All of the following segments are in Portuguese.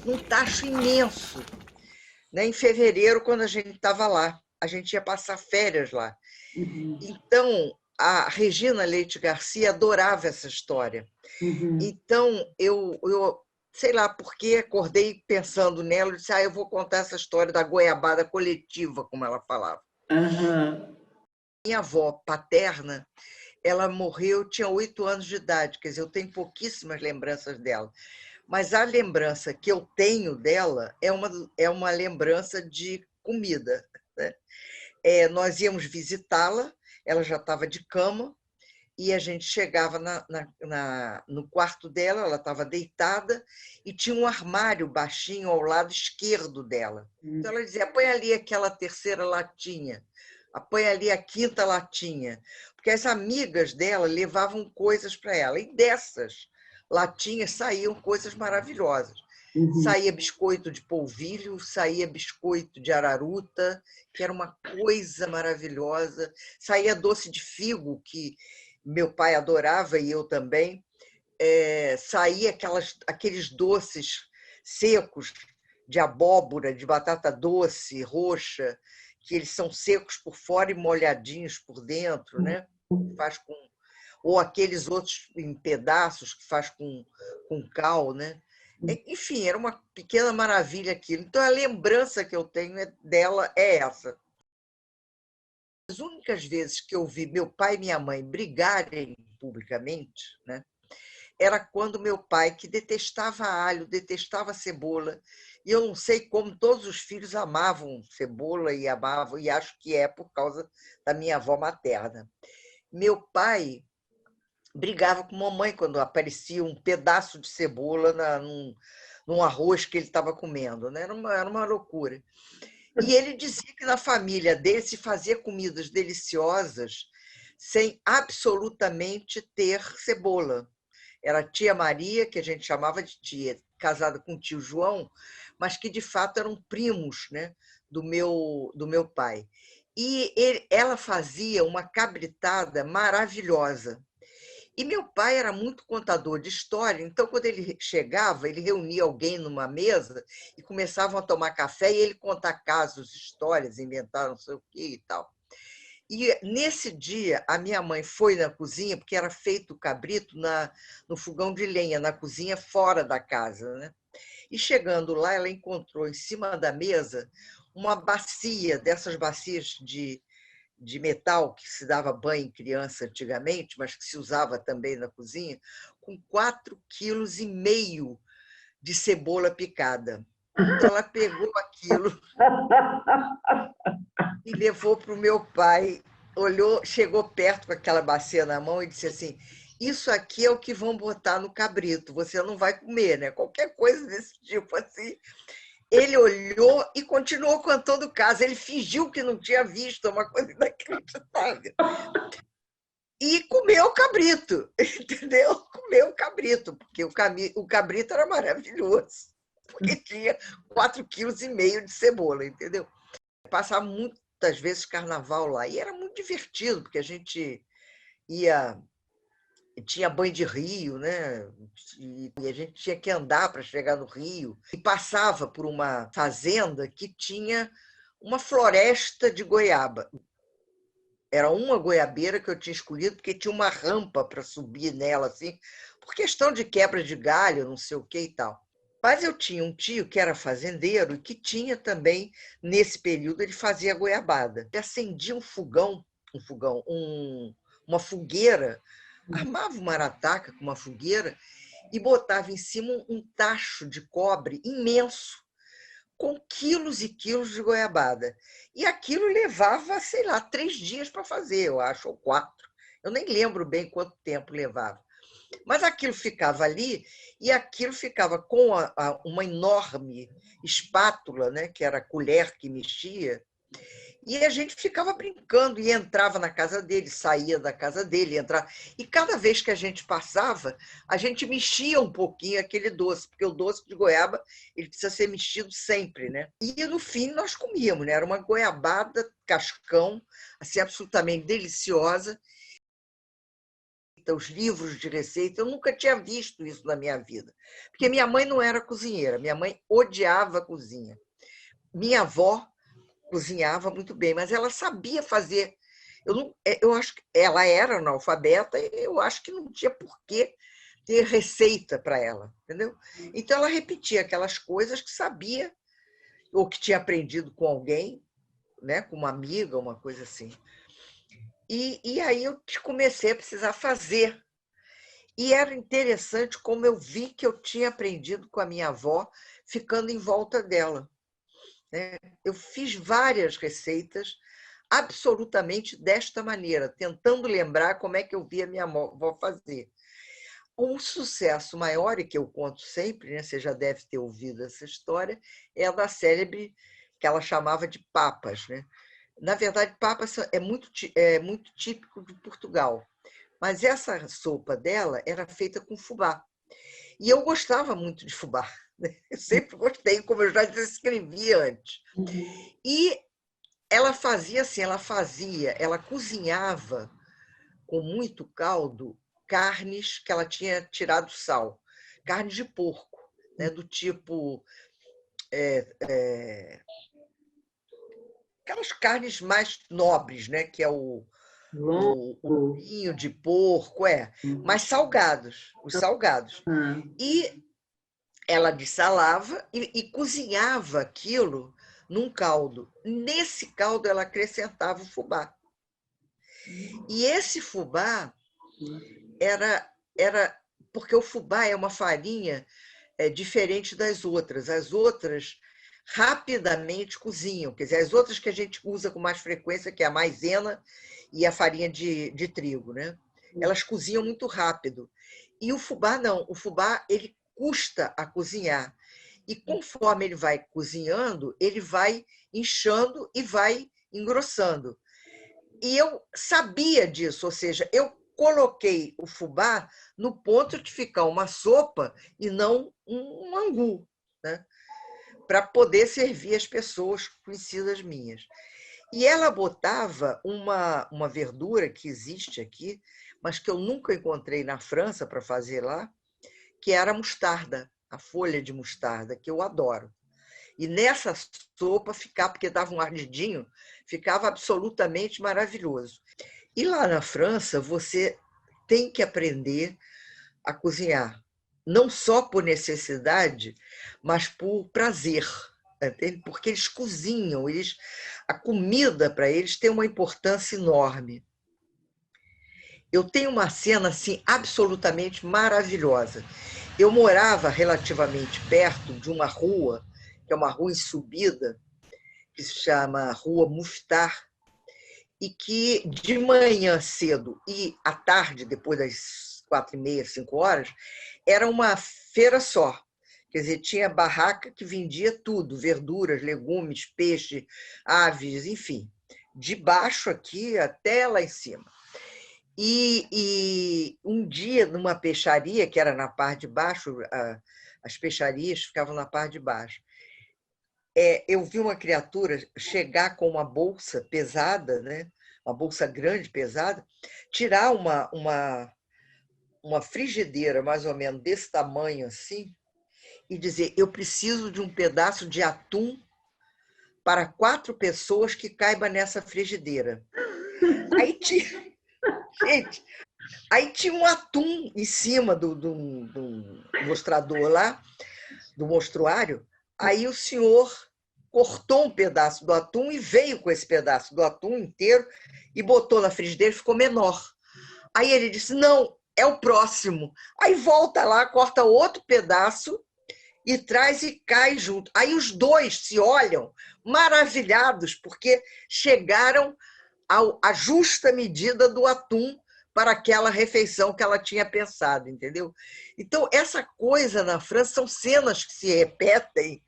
um tacho imenso, né? Em fevereiro, quando a gente estava lá. A gente ia passar férias lá. Uhum. Então, a Regina Leite Garcia adorava essa história. Uhum. Então, eu sei lá por que, acordei pensando nela e disse, eu vou contar essa história da goiabada coletiva, como ela falava. Aham. Minha avó paterna, ela morreu, tinha 8 anos de idade, quer dizer, eu tenho pouquíssimas lembranças dela. Mas a lembrança que eu tenho dela é uma lembrança de comida, né? Nós íamos visitá-la, ela já estava de cama, e a gente chegava no quarto dela, ela estava deitada, e tinha um armário baixinho ao lado esquerdo dela. Então ela dizia, põe ali aquela terceira latinha, põe ali a quinta latinha, porque as amigas dela levavam coisas para ela, e dessas latinhas saíam coisas maravilhosas. Uhum. Saía biscoito de polvilho, saía biscoito de araruta, que era uma coisa maravilhosa, saía doce de figo, que meu pai adorava e eu também. Saía aqueles doces secos de abóbora, de batata doce, roxa, que eles são secos por fora e molhadinhos por dentro, né? Faz com, ou aqueles outros em pedaços que faz com cal, né? Enfim, era uma pequena maravilha aquilo. Então, a lembrança que eu tenho dela é essa. As únicas vezes que eu vi meu pai e minha mãe brigarem publicamente, né, era quando meu pai, que detestava alho, detestava cebola, e eu não sei como todos os filhos amavam cebola e amavam, e acho que é por causa da minha avó materna. Meu pai brigava com a mamãe quando aparecia um pedaço de cebola num arroz que ele estava comendo, né? Era uma loucura. E ele dizia que na família dele se fazia comidas deliciosas sem absolutamente ter cebola. Era a tia Maria, que a gente chamava de tia, casada com o tio João, mas que de fato eram primos, né, do meu pai. E ela fazia uma cabritada maravilhosa. E meu pai era muito contador de história, então, quando ele chegava, ele reunia alguém numa mesa e começavam a tomar café e ele contar casos, histórias, inventar não sei o quê e tal. E nesse dia, a minha mãe foi na cozinha, porque era feito o cabrito no fogão de lenha, na cozinha fora da casa, né? E chegando lá, ela encontrou em cima da mesa uma bacia, dessas bacias de metal que se dava banho em criança antigamente, mas que se usava também na cozinha, com 4,5 kg de cebola picada. Então, ela pegou aquilo e levou para o meu pai, olhou, chegou perto com aquela bacia na mão e disse assim, isso aqui é o que vão botar no cabrito, você não vai comer, né? Qualquer coisa desse tipo assim. Ele olhou e continuou contando o caso. Ele fingiu que não tinha visto, uma coisa inacreditável. E comeu o cabrito, entendeu? Comeu o cabrito, porque o cabrito era maravilhoso, porque tinha 4,5 kg de cebola, entendeu? Passava muitas vezes carnaval lá, e era muito divertido, porque a gente ia, tinha banho de rio, né? E a gente tinha que andar para chegar no rio, e passava por uma fazenda que tinha uma floresta de goiaba. Era uma goiabeira que eu tinha escolhido, porque tinha uma rampa para subir nela, assim, por questão de quebra de galho, não sei o que e tal. Mas eu tinha um tio que era fazendeiro e que tinha também, nesse período, ele fazia goiabada. Ele acendia uma fogueira, armava uma arataca com uma fogueira e botava em cima um tacho de cobre imenso, com quilos e quilos de goiabada. E aquilo levava, sei lá, 3 dias para fazer, eu acho, ou 4. Eu nem lembro bem quanto tempo levava. Mas aquilo ficava ali e aquilo ficava com uma enorme espátula, né, que era a colher que mexia, e a gente ficava brincando e entrava na casa dele, saía da casa dele, entrava. E cada vez que a gente passava, a gente mexia um pouquinho aquele doce, porque o doce de goiaba ele precisa ser mexido sempre, né? E no fim nós comíamos, né? Era uma goiabada cascão, assim, absolutamente deliciosa. receita, os livros de receita. Eu nunca tinha visto isso na minha vida, porque minha mãe não era cozinheira, minha mãe odiava a cozinha. Minha avó cozinhava muito bem, mas ela sabia fazer. Eu acho que ela era analfabeta, e eu acho que não tinha por que ter receita para ela, entendeu? Então ela repetia aquelas coisas que sabia ou que tinha aprendido com alguém, né, com uma amiga, uma coisa assim. E aí eu comecei a precisar fazer. E era interessante como eu vi que eu tinha aprendido com a minha avó, ficando em volta dela, né? Eu fiz várias receitas absolutamente desta maneira, tentando lembrar como é que eu via minha avó fazer. Um sucesso maior, e que eu conto sempre, né? Você já deve ter ouvido essa história, é a da célebre, que ela chamava de papas, né? Na verdade, papas é muito típico de Portugal, mas essa sopa dela era feita com fubá. E eu gostava muito de fubá, né? Eu sempre gostei, como eu já descrevi antes. E ela fazia assim, ela cozinhava com muito caldo carnes que ela tinha tirado sal, carne de porco, né? Do tipo aquelas carnes mais nobres, né? Que é o Longo. vinho de porco, mas salgados, os salgados. Ah, E ela dessalava e cozinhava aquilo num caldo. Nesse caldo, ela acrescentava o fubá. E esse fubá era porque o fubá é uma farinha diferente das outras. As outras rapidamente cozinham, quer dizer, as outras que a gente usa com mais frequência, que é a maisena e a farinha de trigo, né? Elas cozinham muito rápido. E o fubá não, o fubá ele custa a cozinhar. E conforme ele vai cozinhando, ele vai inchando e vai engrossando. E eu sabia disso, ou seja, eu coloquei o fubá no ponto de ficar uma sopa e não um angu, né? Para poder servir as pessoas conhecidas minhas. E ela botava uma verdura que existe aqui, mas que eu nunca encontrei na França para fazer lá, que era a mostarda, a folha de mostarda, que eu adoro. E nessa sopa ficava, porque dava um ardidinho, ficava absolutamente maravilhoso. E lá na França, você tem que aprender a cozinhar, não só por necessidade, mas por prazer, entende? Porque eles cozinham, a comida para eles tem uma importância enorme. Eu tenho uma cena assim absolutamente maravilhosa. Eu morava relativamente perto de uma rua, que é uma rua em subida, que se chama Rua Mouffetard, e que de manhã cedo e à tarde, depois das 4h30, 5 horas, era uma feira só. Quer dizer, tinha barraca que vendia tudo, verduras, legumes, peixe, aves, enfim, de baixo aqui até lá em cima. E um dia, numa peixaria, que era na parte de baixo, as peixarias ficavam na parte de baixo, eu vi uma criatura chegar com uma bolsa pesada, né? Uma bolsa grande, pesada, tirar uma frigideira mais ou menos desse tamanho assim, e dizer: eu preciso de um pedaço de atum para 4 pessoas que caiba nessa frigideira. Aí tinha, gente, aí tinha um atum em cima do mostrador lá, do mostruário. Aí o senhor cortou um pedaço do atum e veio com esse pedaço do atum inteiro e botou na frigideira e ficou menor. Aí ele disse: não, é o próximo. Aí volta lá, corta outro pedaço e traz e cai junto. Aí os dois se olham maravilhados, porque chegaram à justa medida do atum para aquela refeição que ela tinha pensado, entendeu? Então, essa coisa na França são cenas que se repetem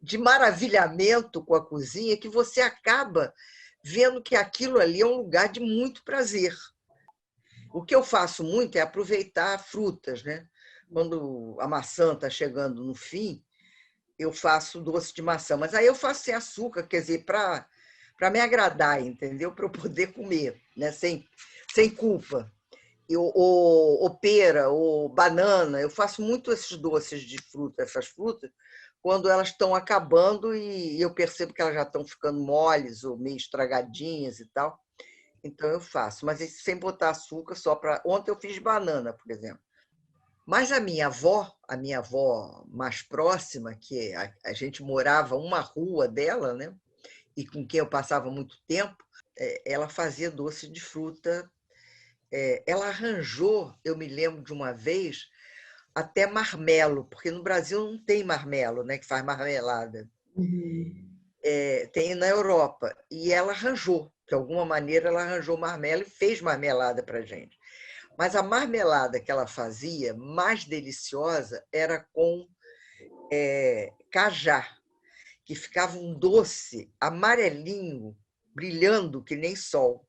de maravilhamento com a cozinha, que você acaba vendo que aquilo ali é um lugar de muito prazer. O que eu faço muito é aproveitar frutas, né? Quando a maçã está chegando no fim, eu faço doce de maçã, mas aí eu faço sem açúcar, quer dizer, para me agradar, entendeu? Para eu poder comer, né? Sem culpa. ou pera, ou banana. Eu faço muito esses doces de fruta, essas frutas, quando elas estão acabando e eu percebo que elas já estão ficando moles ou meio estragadinhas e tal. Então eu faço, mas sem botar açúcar, só para. Ontem eu fiz banana, por exemplo. Mas a minha avó mais próxima, que a gente morava uma rua dela, né? E com quem eu passava muito tempo, ela fazia doce de fruta. Ela arranjou, eu me lembro de uma vez, até marmelo, porque no Brasil não tem marmelo, né? Que faz marmelada. Uhum. Tem na Europa. E ela arranjou, de alguma maneira, ela arranjou marmelo e fez marmelada para gente. Mas a marmelada que ela fazia, mais deliciosa, era com cajá, que ficava um doce amarelinho, brilhando que nem sol.